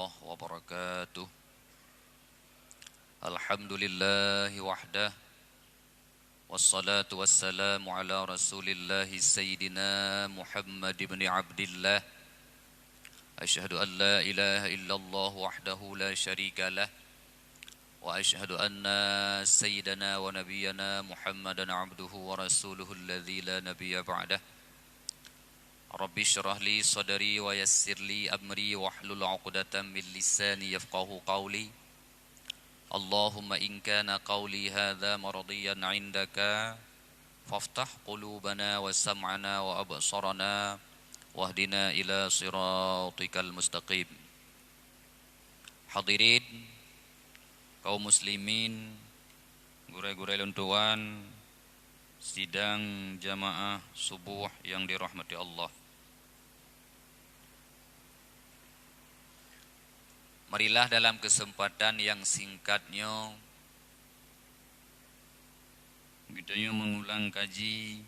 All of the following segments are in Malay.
الله وبركاته. الحمد لله وحده والصلاة والسلام على رسول الله سيدنا محمد بن عبد الله. أشهد أن لا إله إلا الله وحده لا شريك له وأشهد أن سيدنا ونبينا محمدا عبده ورسوله الذي لا نبي بعده. رب اشرح لي صدري ويسر لي أمري واحلل عقدة من لساني يفقهوا قولي. اللهم إن كان قولي هذا مرضيا عندك فافتح قلوبنا وسمعنا وأبصرنا واهدنا إلى صراطك المستقيم. Hadirin kaum muslimin, gurai-gurai luntuan sidang jamaah subuh yang dirahmati Allah. Marilah dalam kesempatan yang singkatnya kita mengulang kaji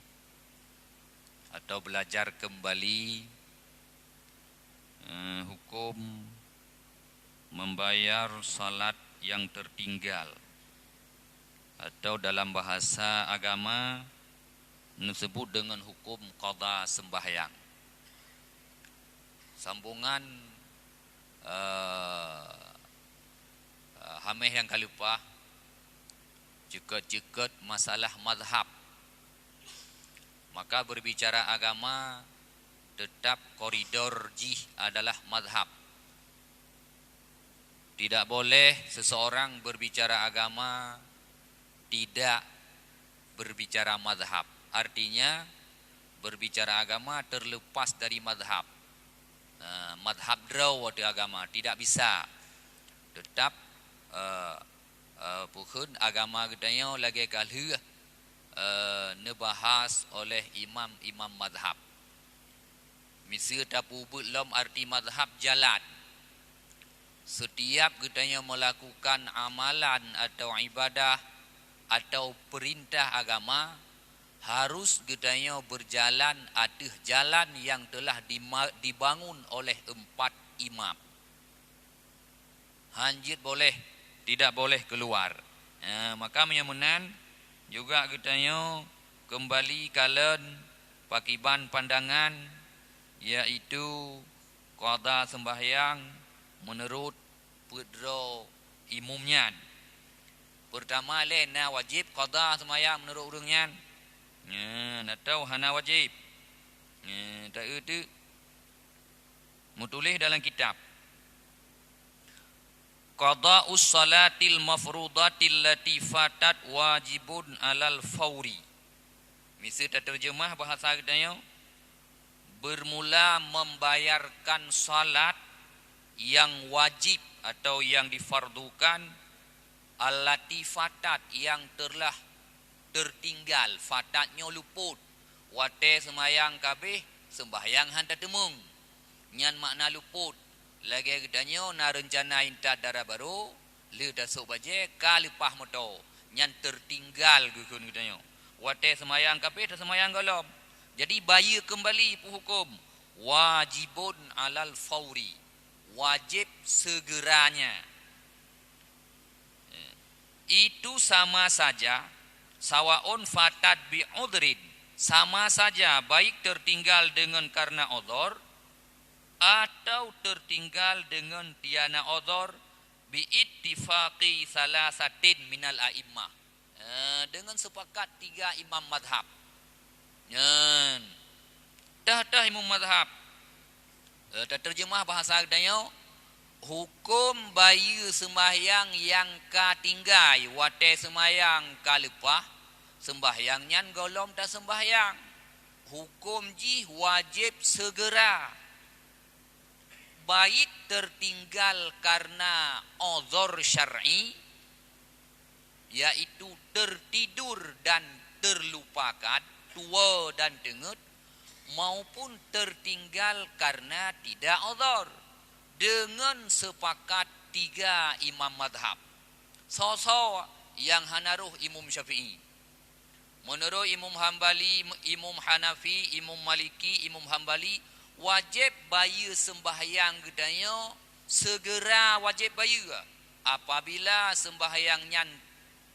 atau belajar kembali hukum membayar salat yang tertinggal, atau dalam bahasa agama disebut dengan hukum qada sembahyang. Sambungan hameh yang kalupah ceket-ceket masalah mazhab. Maka berbicara agama tetap koridor jih adalah mazhab. Tidak boleh seseorang berbicara agama tidak berbicara mazhab. Artinya berbicara agama terlepas dari mazhab. Mazhab draw di agama tidak bisa. Tetap pukun agama gedanya lagi kalih nebahas oleh imam-imam mazhab. Misal tapu belum arti mazhab jalan. Setiap gedanya melakukan amalan atau ibadah atau perintah agama harus gedanya berjalan atas jalan yang telah dibangun oleh 4 imam. Hanjit boleh, tidak boleh keluar. Maka menyamunan juga gedanya kembali kalian pakiban pandangan, yaitu qada sembahyang menurut pedro imumnya. Pertama lena wajib qada sembahyang menurut urangnya. Atau hana wajib. Tak itu mutulis dalam kitab. Qada'us salatil mafrudatil lati fatat wajibun alal fawri. Misal terjemah bahasa gedanya bermula membayarkan salat yang wajib atau yang difardukan allati fatat yang telah tertinggal, fatatnya luput. Wate semayang kabeh sembahyang hanta temung. Nyan makna luput. Lagi gedanya na rencana inta darah baru le dasuk baje kalipah moto. Nyan tertinggal gukun gedanya. Wate semayang kabeh semayang golom. Jadi bayar kembali hukum wajibun alal fawri. Wajib segeranya. Itu sama saja sawaun fatat bi udrin, sama saja baik tertinggal dengan karena udhur atau tertinggal dengan tiada udhur bi ittifaqi salasatin minal a'immah, dengan sepakat 3 imam mazhab. Dah imam mazhab. Terjemah bahasa agdanya hukum bayi sembahyang yang katinggai wate sembahyang kalupah sembahyangnya golom tak sembahyang, hukum ji wajib segera, baik tertinggal karena uzur syar'i yaitu tertidur dan terlupakan, tua dan dengut, maupun tertinggal karena tidak uzur, dengan sepakat 3 imam madhab. So yang hanaruh Imam Syafi'i. Menurut Imam Hambali, Imam Hanafi, Imam Maliki, Imam Hambali, wajib bayar sembahyang gedanya segera wajib bayu apabila sembahyang nyan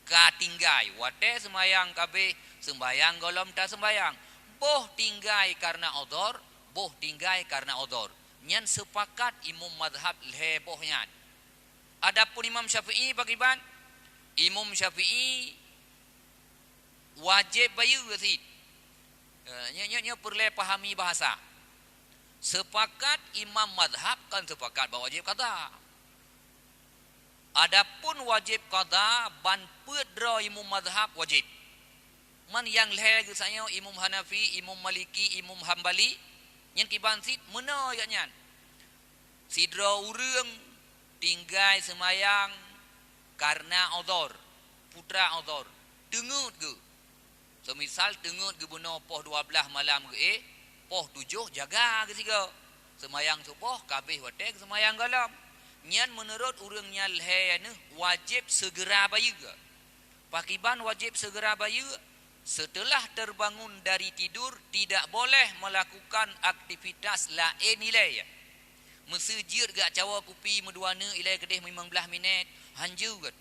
katinggai wate sembahyang kabeh sembahyang golom tak sembahyang boh tinggai karena odor boh tinggai karena odor nyan sepakat imam madhab leboh nyan. Adapun Imam Syafi'i bagaimana? Imam Syafi'i wajib bayu sid. Nya perlu pahami bahasa. Sepakat imam madhab kan sepakat bahawa wajib qada. Adapun wajib qada ban pedra imam madhab wajib. Man yang leh saya imam Hanafi, imam Maliki, imam Hambali yang kiban sid mana ya nyan. Sidra urang tinggai semayang karena odor, putra odor. Dengut ke. Semisal dengut ke bunuh poh 12 malam ke poh 7 jaga ke siga. Semayang subuh kabeh watek semayang galam. Nyan menurut urang nyal he wajib segera bayu. Pakiban wajib segera bayu setelah terbangun dari tidur tidak boleh melakukan aktivitas lain nilai. Mesejir gak cawa kupi meduana ilai kedih 15 minit hanju gat.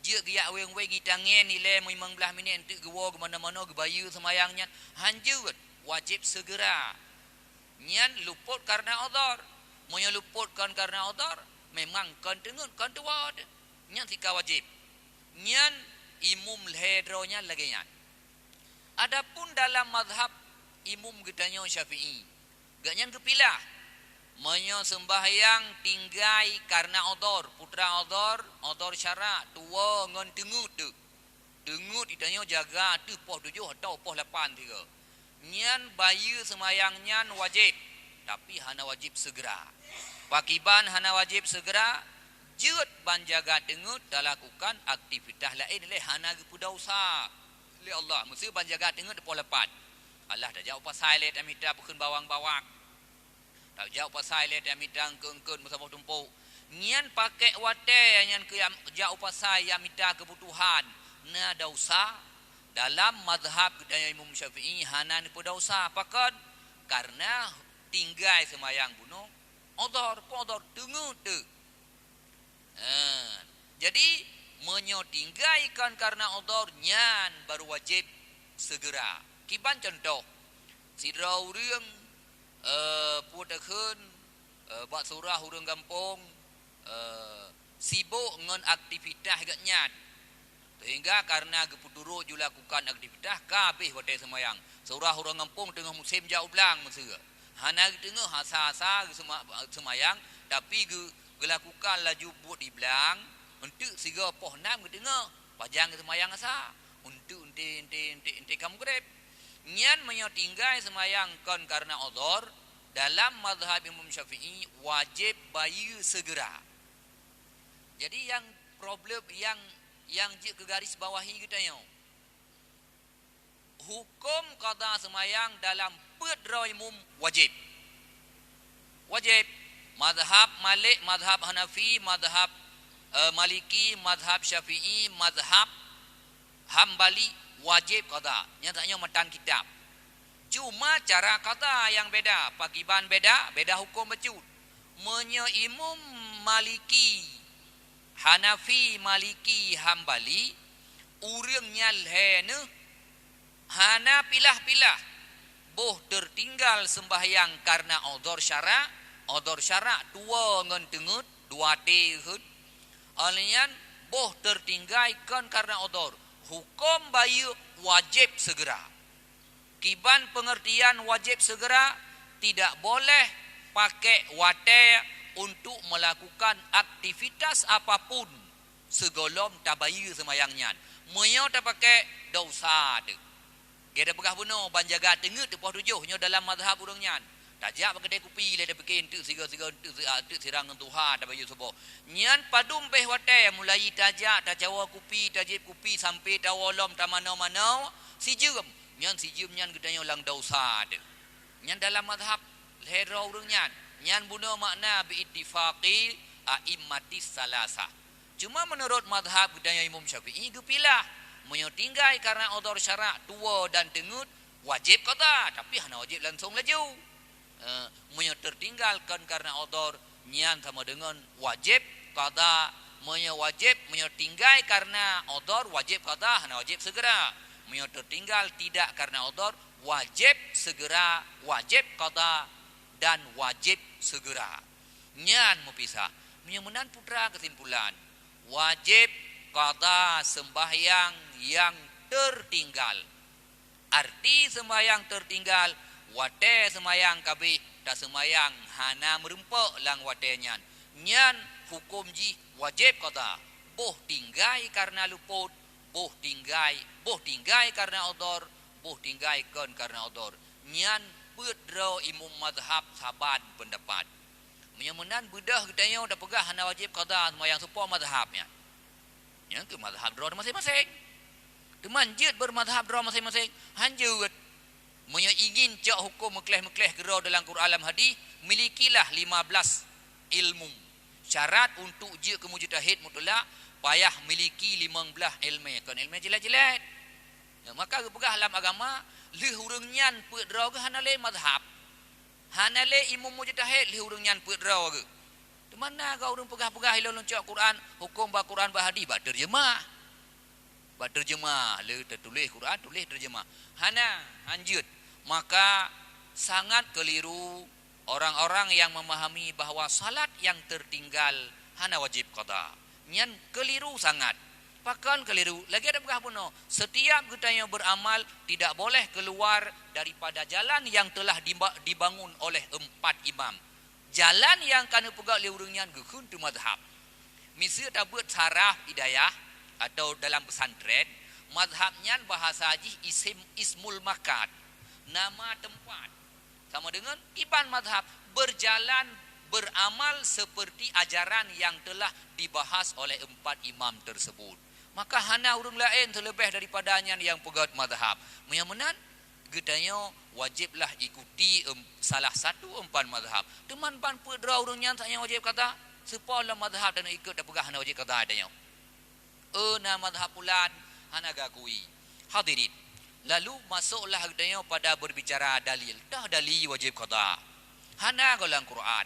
Jia giak weng-weng itangin ilai 15 minit entuk gewa ke mana-mana ke bayu semayangnya hanju gat. Wajib segera. Nyan luput karena odor. Monya luputkan karena odor memang kan tengut kan tuat. Nyan sika wajib. Nyan imum lhedronya lagi nyan. Adapun dalam mazhab imum getanya Syafi'i. Gak nyan kepilah. Menyo sembahyang tinggai karena odor, putra odor syarak, tua ngan dengut tu. Dengut ditanya jaga tu poh 7 atau poh 8 tiga. Nyan bayu sembahyang nyan wajib, tapi hana wajib segera. Pakiban hana wajib segera, jeut ban jaga dengut dah lakukan aktivitas lain le hana gepuda usah. Le Allah, mesti ban jaga dengut poh 8. Allah dah jawab pasal le amita bukan bawang-bawang. Tak jauh pasal dia mitang keungkun bersama tumpuk. Nyan pakai wate nyan ke jauh pasal yang minta kebutuhan. Na dosa dalam mazhab kedaya Imam Syafi'i hanan pu dosa pakat karena tinggai semayang bunuh odor dengut tu. Jadi menyo tinggaikan karena odor nyan baru wajib segera. Kiban contoh sidra urang putakun bak surah urang kampung sibuk ngan aktivitas gak nyat sehingga karena gepuduruk dilakukan aktivitas kabeh wate semayang surah urang kampung tengah musim jauh belang mesra hana tengah hasa-hasa semayang tapi gelakukan laju buat di belang untuk siga poh 6 ke tengah pajang semayang asa untuk ente kamu grep. Nyan menyotinggai semayang kon karena odor dalam mazhab Imam Syafi'i wajib bayu segera. Jadi yang problem yang ke garis bawahi kita yo. Hukum qada semayang dalam pedra umum wajib. Wajib. Mazhab Malik, mazhab Hanafi, mazhab Maliki, mazhab Syafi'i, mazhab Hambali wajib qada. Nyatanya matan kitab. Cuma cara qada yang beda, pakiban beda hukum becut. Menyo Imam Maliki, Hanafi, Maliki, Hambali, urang nyalhene hana pilah-pilah. Boh tertinggal sembahyang karena odor syarak tua ngan tengut, 2 tahun. Alian boh tertinggalkan karena odor. Hukum bayu wajib segera. Kiban pengertian wajib segera tidak boleh pakai wate untuk melakukan aktivitas apapun segolom tabayu semayangnya. Menyo tak pakai dosa tu. Dia begah bunuh banjaga tengut tu poh 7 nyo dalam mazhab urangnya. Tajak kedai kopi le dah bikin tu siga-siga tu sirang dengan Tuhan tabayu subuh. Nyan padum peh wate mulai tajak tajawa kopi tajib kopi sampai tawolom ta mana-mana sijum. Nyan sijum nyan gedanya lang dosa tu. Nyan dalam mazhab lehra urangnya. Nyan bunuh makna bi ittifaqi a'immatis salasa. Cuma menurut mazhab gedanya Imam Syafi'i gepilah menyo tinggai karena odor syarak tua dan tengut wajib qada tapi hana wajib langsung laju. Menyo tertinggalkan karena odor nyan sama dengan wajib qada. Menyo wajib menyo tinggal karena odor wajib qada hana wajib segera. Menyo tertinggal tidak karena odor wajib segera, wajib qada dan wajib segera. Nyan mupisah. Menyo menan putra kesimpulan. Wajib qada sembahyang yang tertinggal. Arti sembahyang tertinggal wate sembahyang kabeh tak sembahyang hana merempok lang wate nyan. Nyan hukum ji wajib qada. Boh tinggai karena luput, boh tinggai karena odor, boh tinggai karena odor. Nyan pedro imam mazhab saban pendapat. Menyemenan bedah gedanya dah pegah hana wajib qada sembahyang sepo mazhabnya. Yang ke mazhab draw masing-masing. Teman jid bermazhab draw masing-masing. Hanjut menyo ingin cak hukum mekleh-mekleh gerau dalam Quran alam hadis, milikilah 15 ilmu. Syarat untuk je ke mujtahid mutlak payah miliki 15 ilmu. Kan ilmu jelas-jelas. Ya, maka pegah dalam agama leh urang nyan pe draw ke hana le mazhab. Hana le imam mujtahid leh urang nyan pe draw ke. Di mana kau urang pegah-pegah ilmu cak Quran, hukum ba Quran ba hadis ba terjemah. Ba terjemah le tertulis Quran tulis terjemah. Hana anjut. Maka sangat keliru orang-orang yang memahami bahawa salat yang tertinggal hana wajib qada. Nyan keliru sangat. Pakan keliru. Lagi ada pegah puno. Setiap kita yang beramal tidak boleh keluar daripada jalan yang telah dibangun oleh 4 imam. Jalan yang kana pegak liurang nyan gekun tu mazhab. Misal tak buat saraf hidayah atau dalam pesantren, mazhabnya bahasa haji ismul makan, nama tempat. Sama dengan iban mazhab berjalan beramal seperti ajaran yang telah dibahas oleh 4 imam tersebut. Maka hana urang lain terlebih daripadanya yang pegat mazhab. Menyamanan gedanya wajiblah ikuti salah satu 4 mazhab. Teman pan pedra urangnya tak yang wajib kata sepola mazhab dan ikut dah pegah hana wajib kata adanya. Na mazhab pulan hana gakui. Hadirin. Lalu masuklah gedanya pada berbicara dalil. Dah dalil wajib qada. Hana dalam Quran.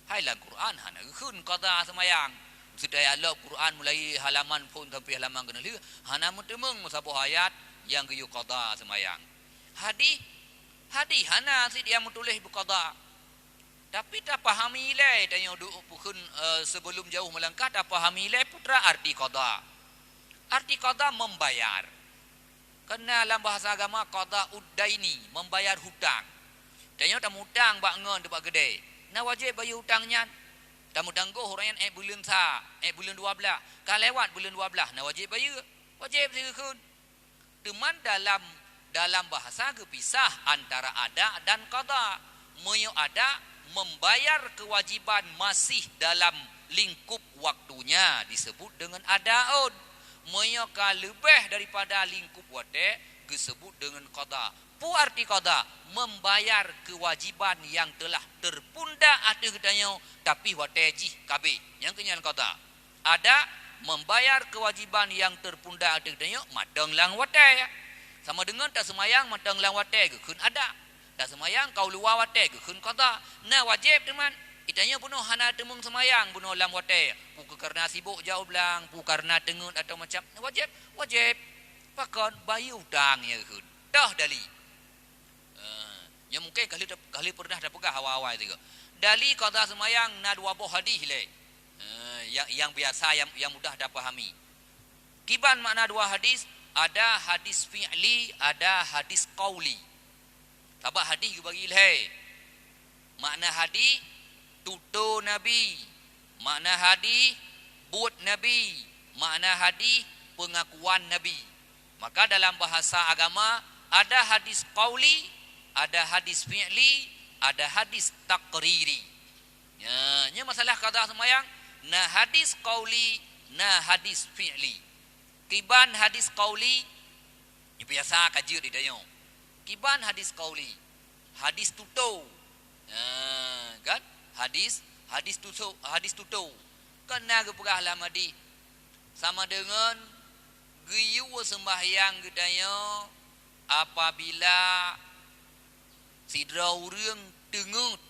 Hai dalam Quran hana kun qada semayang. Sudah Allah Quran mulai halaman pun sampai halaman kena lihat. Hana mutemeng sabuh ayat yang kayu qada semayang. Hadis hana si dia menulis qada. Tapi tak pahami le tanya bukan sebelum jauh melangkah tak pahami le putra arti qada. Arti qada membayar. Karena dalam bahasa agama qada uddaini, membayar hutang. Tanya tak hutang bak ngon depak gede. Na wajib bayar hutangnya. Tak tangguh orang yang bulan bulan 12. Kalau lewat bulan 12 na wajib bayar. Wajib sikun. Teman dalam bahasa kepisah antara ada dan qada. Moyo ada membayar kewajiban masih dalam lingkup waktunya disebut dengan adaun. Moyoka lebih daripada lingkup wate disebut dengan qada. Pu arti qada membayar kewajiban yang telah terpundak ada gedanya tapi wate ji kabe. Yang kenyan qada. Ada membayar kewajiban yang terpundak ada gedanya madang lang wate. Sama dengan tak semayang madang lang wate gekun ada. Tak semayang kau luar wate gekun qada. Nah wajib teman. Itanya penuh hana temung semayang penuh lam wate. Bukan karena sibuk jauh belang, bukan karena tengut atau macam wajib. Pakon bayar hutang ya gekun. Dah dali. Yang mungkin kali pernah dah pegah awal-awal itu. Dali qada semayang na 2 buah hadis le. Yang biasa yang mudah dah pahami. Kiban makna 2 hadis, ada hadis fi'li, ada hadis qauli. Tabak hadis bagi le. Makna hadis tutur Nabi, makna hadis buat Nabi, makna hadis pengakuan Nabi. Maka dalam bahasa agama ada hadis qauli, ada hadis fi'li, ada hadis taqriri. Nya masalah qada semayang, na hadis qauli, na hadis fi'li. Kiban hadis qauli biasa kaji di dayo. Kiban hadis qauli, hadis tutur. Kan? Hadis tutur. Kena kepegah lama di sama dengan giyu sembahyang gedanya apabila sidra urang tengut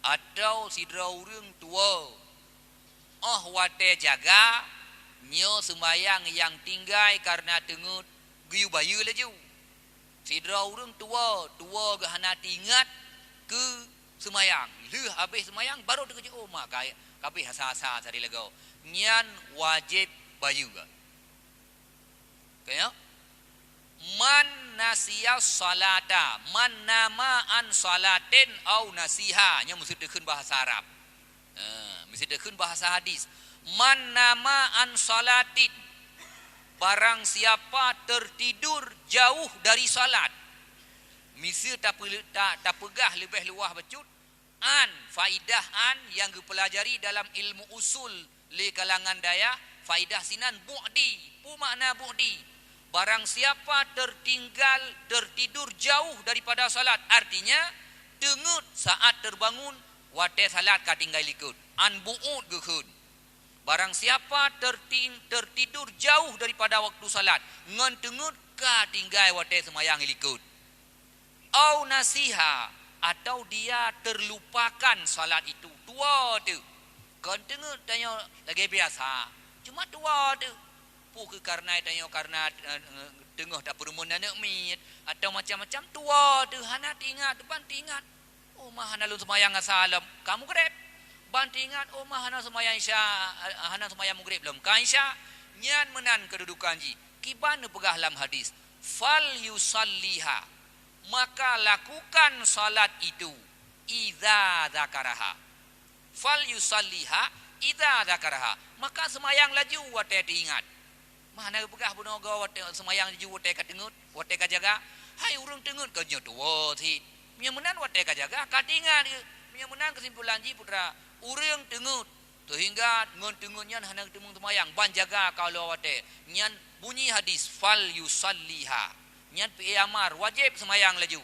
atau sidra urang tua wate jaga nyo sembayang yang tinggai karena tengut giu bayu laju sidra urang tua gahana tingat ke sembayang leuh habis sembayang baru terkejut mak kabeh hasa-hasa sari legau nyan wajib bayu ga kaya man nasiya salata man nama an salatin au nasiha nya mesti dekeun bahasa Arab mesti dekeun bahasa hadis man nama an salatin barang siapa tertidur jauh dari salat misi tak pegah lebih luah becut an faidah an yang dipelajari dalam ilmu usul li kalangan daya faidah sinan bu'di pu makna bu'di barang siapa tertidur jauh daripada salat artinya tengut saat terbangun wate salat katinggal ikut an bu'ud gekeun barang siapa tertidur jauh daripada waktu salat ngan tengut katinggal wate semayang ikut au nasiha atau dia terlupakan salat itu tua tu kan tengut tanya lagi biasa cuma tua tu ke karena tengah tak berumun nak mit atau macam-macam tua tu hana tingat depan tingat mah hana lun semayang salam kamu grep ban tingat mah hana semayang isya hana semayang maghrib belum kan isya nyan menan kedudukan ji kiban pegah dalam hadis fal yusalliha maka lakukan salat itu idza zakaraha fal yusalliha idza zakaraha maka semayang laju wate diingat mana pegah bunoga wate semayang ju wate ka tengut wate ka jaga hai urang tengut ka nyo tuwa thi nya menan wate ka jaga ka tingat nya menan kesimpulan ji putra urang tengut sehingga ngon tengut nyan hana temung semayang ban jaga kalau wate nyan bunyi hadis fal yusalliha nyan pi amar wajib semayang laju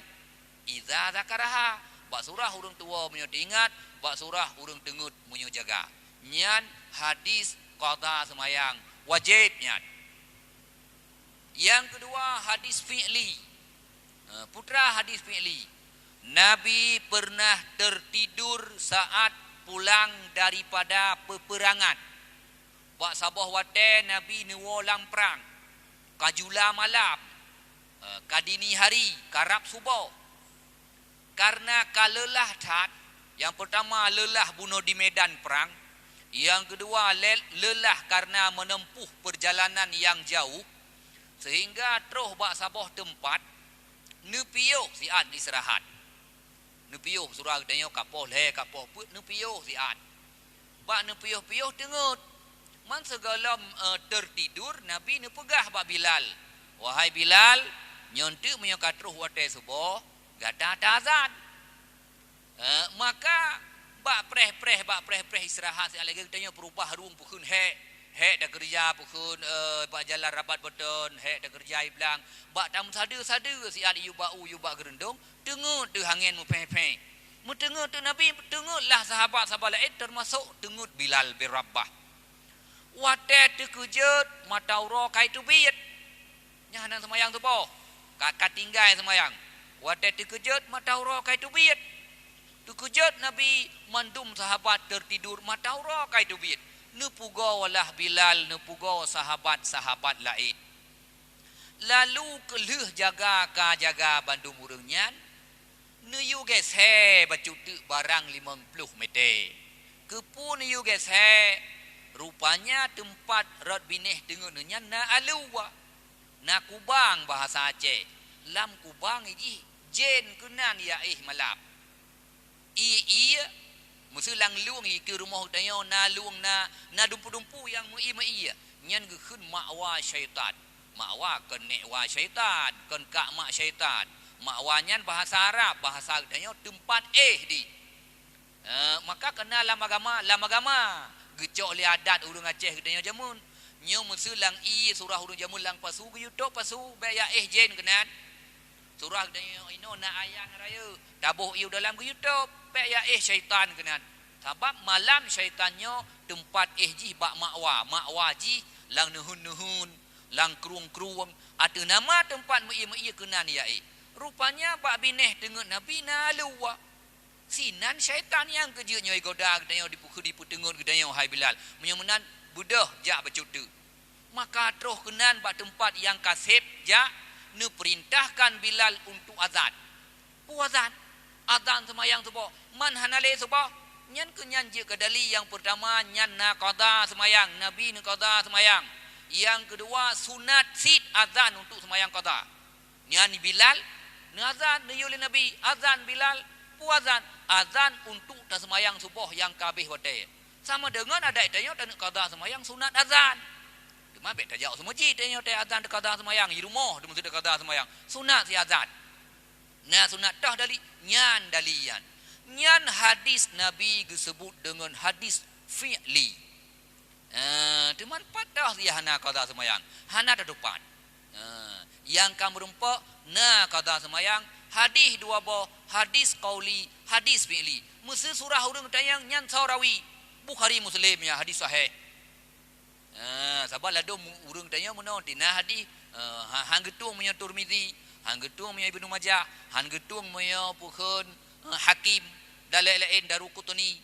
idza zakaraha ba surah urang tuwa munyo ingat ba surah urang tengut munyo jaga nyan hadis qada semayang wajib nyan. Yang kedua hadis fi'li. Putra hadis fi'li. Nabi pernah tertidur saat pulang daripada peperangan. Bak sabah wate Nabi niwolang perang. Kajula malam. Kadini hari karab subuh. Karena kalelah tat. Yang pertama lelah bunuh di medan perang. Yang kedua lelah karena menempuh perjalanan yang jauh. Sehingga terus bak sabah tempat nepiyuh siat istirahat. Nepiyuh surah tanya kapoh le kapoh put nepiyuh siat. Bak nepiyuh tengut. Man segala tertidur Nabi nepegah bak Bilal. Wahai Bilal, nyontek menyokat terus wate subuh gada azan. Maka bak preh istirahat siat lagi tanya perubah ruang pukun hek dah kerja pukun bak jalan rabat beton hek dah kerja iblang bak tam sada si adi yu bak gerendong tengut tu angin mu peh mu tengut tu Nabi tengutlah sahabat-sahabat lain termasuk tengut Bilal bin Rabah wate terkejut mata ura kai tu biat nya hanang semayang tu boh kakak tinggal semayang wate terkejut mata ura kai tu biat terkejut Nabi mandum sahabat tertidur mata ura kai tu biat nepugo walah Bilal nepugo sahabat-sahabat lain lalu keleh jaga bandung urangnya neyu guys he bacutu barang 50 meter kepun neyu guys he rupanya tempat rod bineh dengunnya na aluwa na kubang bahasa Aceh lam kubang iji jen kenan ya malap iya musulang luang ke rumah tayo na luang na dumpu-dumpu yang mui nyan geun makwa syaitan makwa kenekwa syaitan ken ka mak syaitan makwa nyan bahasa Arab bahasa tayo tempat di maka kena lam agama gecok li adat urang Aceh tayo jamun nyo musulang surah urang jamun lang pasu YouTube pasu be ya jen kenan surah tayo ino na ayang raya tabuh iu dalam YouTube pe ya syaitan kenan sebab malam syaitannya tempat ji bak makwa ji lang nuhun lang kruung ada nama tempat mei kenan ya rupanya bak bineh dengan Nabi na luwa sinan syaitan yang kerja nyoi goda gedanya dipu tengun gedanya hai Bilal menyemenan budah jak bercutu maka terus kenan bak tempat yang kasib jak nu perintahkan Bilal untuk azan azan semayang subuh man hanale subuh nyan kenyan je kedali yang pertama nyan na qada semayang nabi nu qada semayang yang kedua sunat sid azan untuk semayang qada nyan Bilal nu azan nu yuli nabi azan Bilal azan untuk tak semayang subuh yang kabeh wate sama dengan ada tanya tak nak qada semayang sunat azan cuma bet tajak semua ji tanya tak azan tak qada semayang di rumah dia mesti tak qada semayang sunat si azan nah sunat dah dali nyan dalian nyan hadis nabi disebut dengan hadis fi'li teman patah dia hana qada semayang hana depan yang kamu rempak na qada semayang hadis dua boh hadis qauli hadis fi'li mesti surah urang tayang nyan saurawi Bukhari Muslim ya hadis sahih sabar lado urang tayang menon dina hadis hang getung punya Tirmizi hang getung punya Ibnu Majah hang getung punya Bukhari Hakim dalail-lain Daruqutni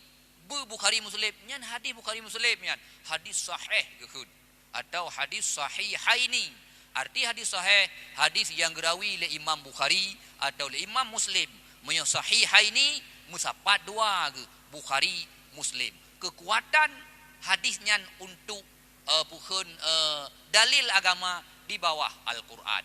Bukhari Muslim nyan hadis Bukhari Muslim nyan hadis sahih geud atau hadis sahihaini arti hadis sahih hadis yang gerawi oleh Imam Bukhari atau oleh Imam Muslim punya sahihaini musapat dua ke Bukhari Muslim kekuatan hadisnya untuk bukan dalil agama di bawah Al-Quran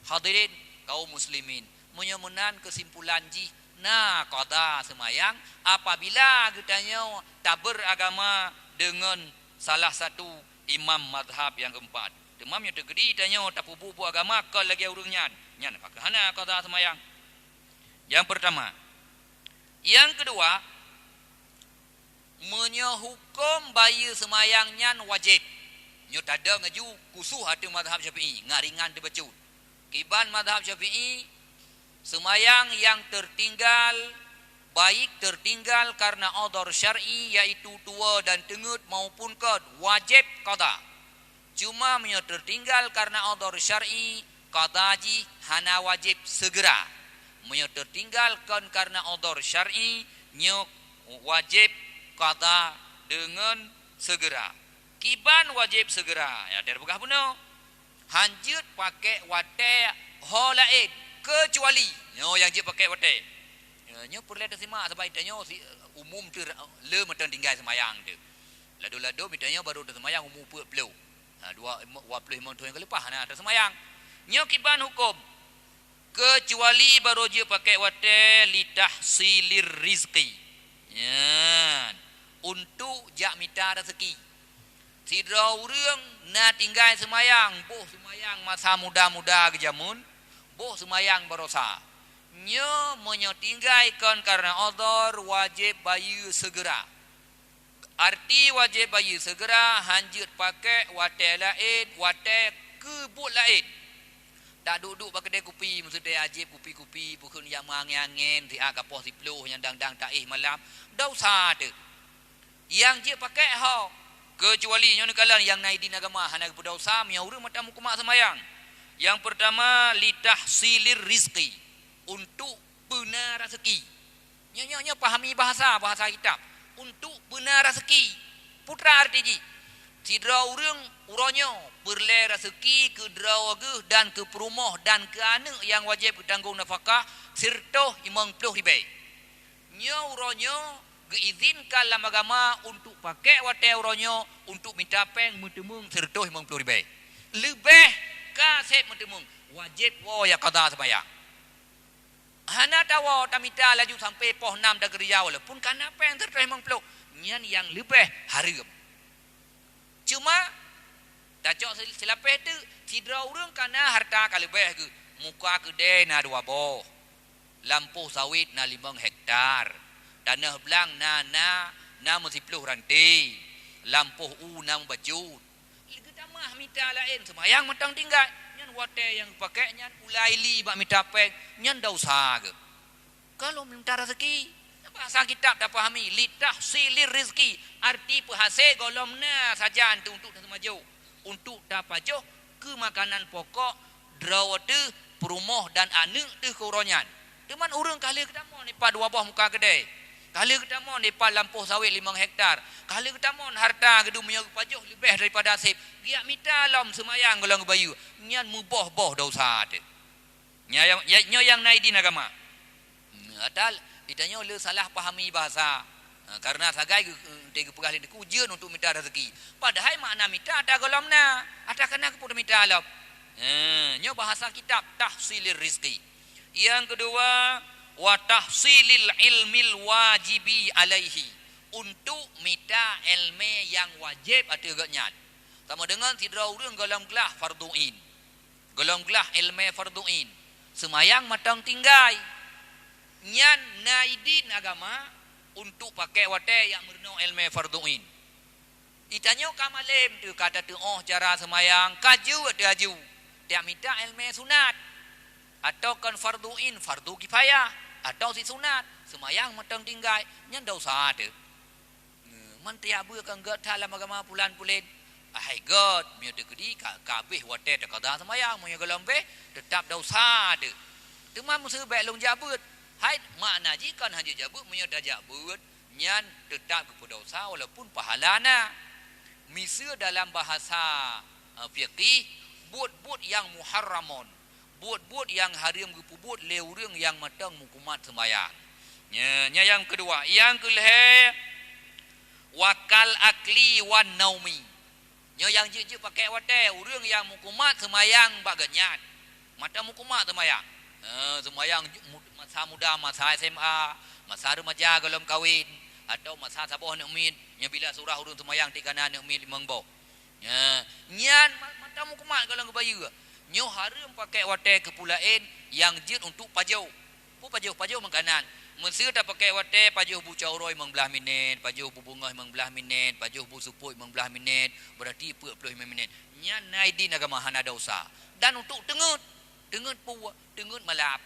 hadirin kaum muslimin menyemenan kesimpulan ji na qada semayang apabila katanya tak beragama dengan salah satu imam mazhab yang keempat demam yang tergedi tanya tak pupu agama ke lagi urangnya nyan pakai hana qada semayang yang pertama yang kedua menyehukum bayi semayang nyan wajib nyo tada ngaju kusuh hati mazhab Syafi'i ngaringan dibacut kiban mazhab Syafi'i semayang yang tertinggal baik tertinggal karena udhur syar'i yaitu tua dan tengut maupun kod wajib qada cuma menyo tertinggal karena udhur syar'i qadaji hana wajib segera menyo tertinggalkan karena udhur syar'i nyo wajib qada dengan segera kiban wajib segera ya der begah puno hanjut pakai wate ho lain kecuali nyo yang je pakai wate nyo perlu tersimak sebab itanya umum tu le meten tinggal semayang tu lado-lado mitanya baru tersemayang umum 40 25 tahun yang lepas nah tersemayang nyo kiban hukum kecuali baru je pakai wate litahsilir rizqi ya untuk jak mita rezeki sidra urang na tinggal semayang boh semayang masa muda-muda gejamun boh semayang berosa nyo menyo tinggalkan karena udhur wajib bayu segera arti wajib bayu segera hanjut pakai wate lain wate kebut lain tak duduk pakai kedai kopi maksudnya ajib kopi-kopi bukan yang angin ti akapoh si peluh yang dang-dang taih malam dosa tu yang je pakai hau kecuali nyo nekalan yang naidin agama hana berdosa nya urang mata mukumak semayang yang pertama litahsilir rizqi untuk benar rezeki nyo pahami bahasa kitab untuk benar rezeki putra arti ji sidra urang uronyo berle rezeki ke drawage dan ke perumah dan ke anak yang wajib bertanggung nafkah serta 50 ribu nyo uronyo diizinkan dalam agama untuk pakai wate uronyo untuk minta peng mutemung serta 50 ribu lebih kasih mutemung wajib ya qada semayang hana tawa tamita laju sampai poh 6 dah Riau pun kana peng serta 50 nyan yang lebih haram cuma dacok silapeh tu sidra urang kana harta kalebeh ke muka kedai na 2 boh lampu sawit na 5 hektar tanah belang na mesti 10 rantai lampu na bacut kita mah mita lain semayang matang tinggal nyan wate yang pakai nyan ulaili bak mita peng nyan dosa ke kalau minta rezeki bahasa kitab tak fahami litahsilir rizki arti pahase golomna saja untuk semaju untuk dapat jo ke makanan pokok drawate perumah dan anak tu kuronyan teman urang kali kedamo ni pa 2 buah muka kedai Kala ketamon depan lampuh sawit 5 hektar. Kala ketamon harta gedung punya pajuh lebih daripada asip. Giak mita lam semayang golong bayu. Nyan muboh-boh dosa tu. Yang naidin agama. Atal ditanya le salah pahami bahasa. Karena sagai tega pegah lin ujian untuk minta rezeki. Padahal makna minta ada golomna. Ada kena kepada minta alap. Nyo bahasa kitab tahsilir rizki. Yang kedua, wa tahsilil ilmil wajibi alaihi, untuk minta ilmu yang wajib atau agaknya. Sama dengan tidak urang golong gelah farduin. Golong gelah ilmu farduin. Semayang matang tinggai. Nyan naidin agama untuk pakai wate yang merno ilmu farduin. Itanya kamalem tu kata tu cara semayang kaju ada aju. Dia minta ilmu sunat atau kan farduin, fardu kifayah atau si sunat semayang matang tinggai nyan dosa tu. Man tiap bu kan gat dalam agama pulan-pulen. Ai god mi de kedi kabeh wate tak ada semayang mo golombe tetap dosa tu. Tu man musuh baik long jabut. Hai makna jikan haji jabut mo dah jabut nyan tetap kepada dosa walaupun pahalana. Misal dalam bahasa fiqih buat yang muharramun, buat yang haram buat leurang yang matang mukumat sembayang. Nya yang kedua, yang kelih wakal akli wan naumi. Nya yang je pakai wate urang yang mukumat sembayang baganyat. Mata mukumat sembayang. Sembayang masa muda, masa SMA, masa remaja golong kawin atau masa saboh nak umid nya bila surah urang sembayang ti kanan nak umid 5 boh. Nyan mata mukumat golong kebayu. Nyo harum pakai wate kepulain yang jid untuk pajau. Pajau makanan. Mesti tak pakai wate pajau bu cauroi 15 minit, pajau bu bunga 15 minit, pajau bu supui 15 minit, berarti 45 minit. Nyan naidin agama hana dosa. Dan untuk tengut malap.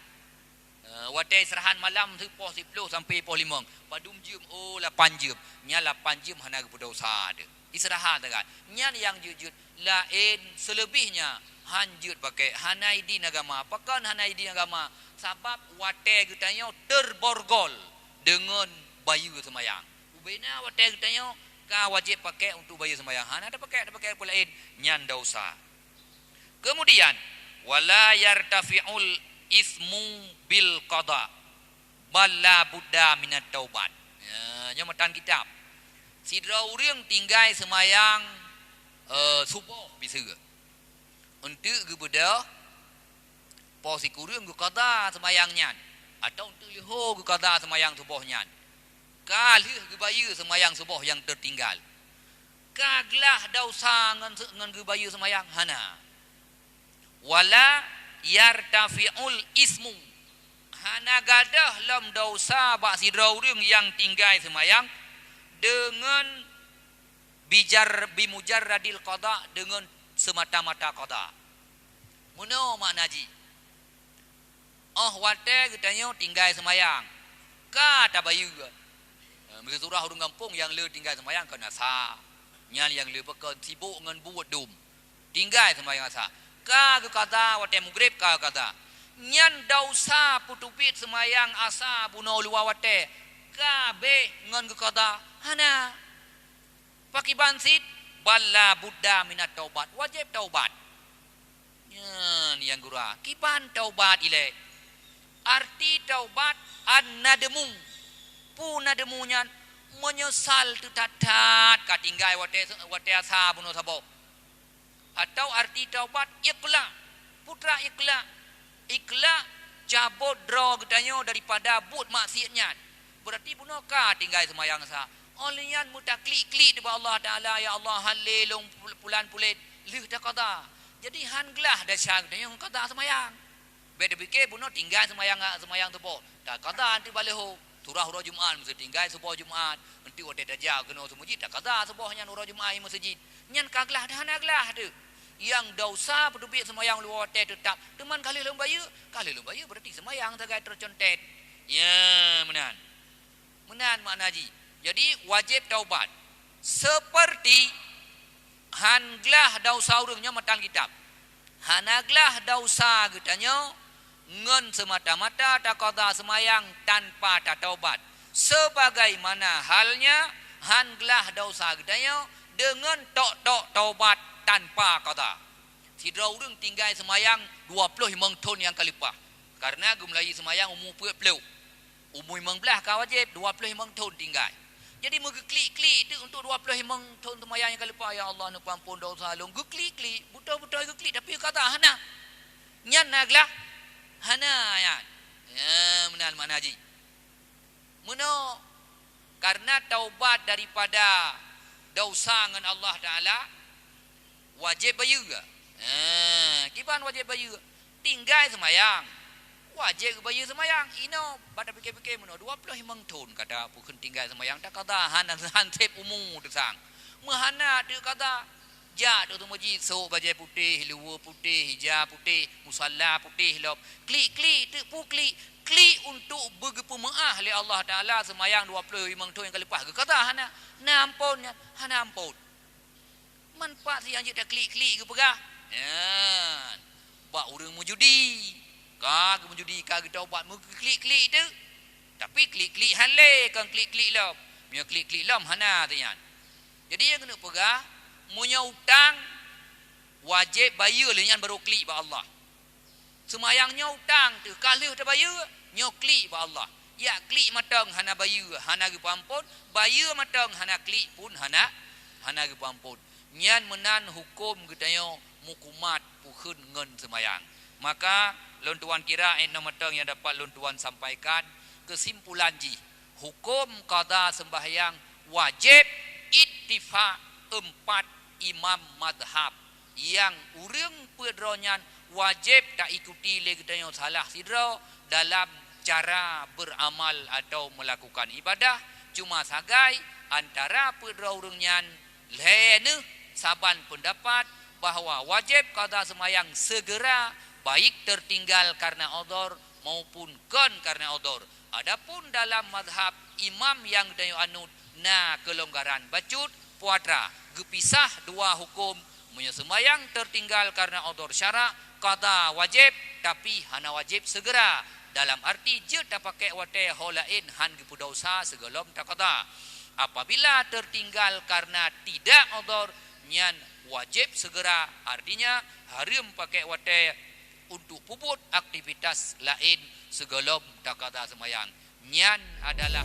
Wate serahan malam tu pos 10 sampai pos 5. Padum jam 8 jam. Nya 8 jam hana dosa ada. Istirahat kan. Nyan yang jujur lain selebihnya hanjut pakai hanaidin agama. Pakan hanaidin agama sebab wate kitanya terborgol dengan bayu semayang. Ubena wate kitanya ka wajib pakai untuk bayu semayang. Hana ada pakai pula lain nyan dosa. Kemudian wala yartafi'ul ismu bil qada balla buddha minat taubat. Nya matan kitab. Sidra urang tinggal semayang subuh bisa. Untuk kepada posi kurang ke qada semayangnya atau untuk liho ke qada semayang subuhnya. Kalih ke bayu semayang subuh yang tertinggal. Kaglah dosa ngan ke bayu semayang hana. Wala yartafi'ul ismu, hana gadah lam dosa bak sidra urang yang tinggal semayang dengan bimujarradil qada, dengan semata-mata qada. Muno makna ji. Wate kitanya tinggal semayang. Ka tabayu. Mesti surah urang kampung yang le tinggal semayang kena sa. Nyan yang le pekan sibuk ngan buat dum. Tinggal semayang sa. Ka ke qada wate maghrib ka qada. Nyan dosa putupit semayang asa buno luar wate. Ka be ngan ke qada. Hana. Pakai bansit balla buddha minat taubat, wajib taubat. Yang gura kiban taubat ile. Arti taubat an-nadmu. Nademunya menyesal tu tatat katinggai wate asa buno sabo. Atau arti taubat iqla. Putra iqla cabut draw gedanyo daripada but maksiatnya. Berarti buno ka tinggal semayang sa. Olian mutaklik-klik depa Allah Taala, ya Allah halilung pulan pulit lih dah qada. Jadi han gelah dah syang yang qada semayang. Beda fikir buno tinggal semayang tu po. Tak qada nanti balik ho. Surah huruf Jumaat mesti tinggal subuh Jumaat. Nanti wate dah jauh kena masjid tak qada subuhnya huruf Jumaat masjid. Nyan kaglah dah hanaglah tu. Yang dosa pedubik semayang luar wate tetap. Teman kali lembayu berarti semayang tagai tercontet. Ya, menan makna ji. Jadi wajib taubat. Seperti hanglah dosa urangnya matan kitab. Hanaglah dosa getanya ngan semata-mata tak qada semayang tanpa tak taubat. Sebagaimana halnya han gelah dosa gedanya dengan tok taubat tanpa qada. Sidra urang tinggal semayang 25 tahun yang kalipah. Karena gumlai semayang umur 40. Umur 15 ka wajib 25 tahun tinggal. Jadi mengeklik-klik itu untuk 25 tahun semayang yang kalipah. Ya Allah nu ampun dosa long geklik-klik, buta-buta geklik tapi kata hana. Nyan naglah hana ya. Ya menal mana haji. Meno karena taubat daripada dosa dengan Allah Taala wajib bayu ke? Kiban wajib bayu. Tinggal semayang. Wajib bayu semayang. Ino pada fikir-fikir meno 25 tahun kata pukun tinggal semayang tak kata han sep umur desang. Mahana tu kata ja tu masjid so baju putih, luar putih, hijab putih, musalla putih lop. Klik-klik tu klik klik untuk bergepemaah oleh Allah Taala semayang 25 tahun yang lepas. Kata hana nampun hana ampun. Manfaat yang dia klik-klik ke pegah. Ya. Bak urang mujudi. Ka mujudi ka kita buat klik-klik tu. Tapi klik-klik hale kan klik-klik lom. Mia klik-klik lom hana tu yan. Jadi yang kena pegah munya utang wajib bayar le yan baru klik ba Allah. Semayangnya utang tu kalau tak bayar nyo klik ba Allah. Ya klik matang hana bayar hana ge pampun, bayar matang hana klik pun hana ge pampun. Nyan menan hukum gedayo mukumat pukun ngen semayang. Maka lon tuan kira matang yang dapat lon tuan sampaikan kesimpulan ji hukum qada sembahyang wajib ittifaq 4 imam madhab yang urang pedronyan wajib tak ikuti legdayo salah sidro dalam cara beramal atau melakukan ibadah cuma sagai antara pedronyan lene saban pendapat bahawa wajib qada semayang segera baik tertinggal karena odor maupun kon karena odor. Adapun dalam mazhab imam yang dayo anut na kelonggaran bacut puatra gepisah dua hukum munya semayang tertinggal karena odor syarak qada wajib tapi hana wajib segera dalam arti je tak pakai wate holain han gepudosa segelom tak qada. Apabila tertinggal karena tidak odor nyan wajib segera artinya haram pakai wate untuk puput aktivitas lain segelom tak qada semayang. Nyan adalah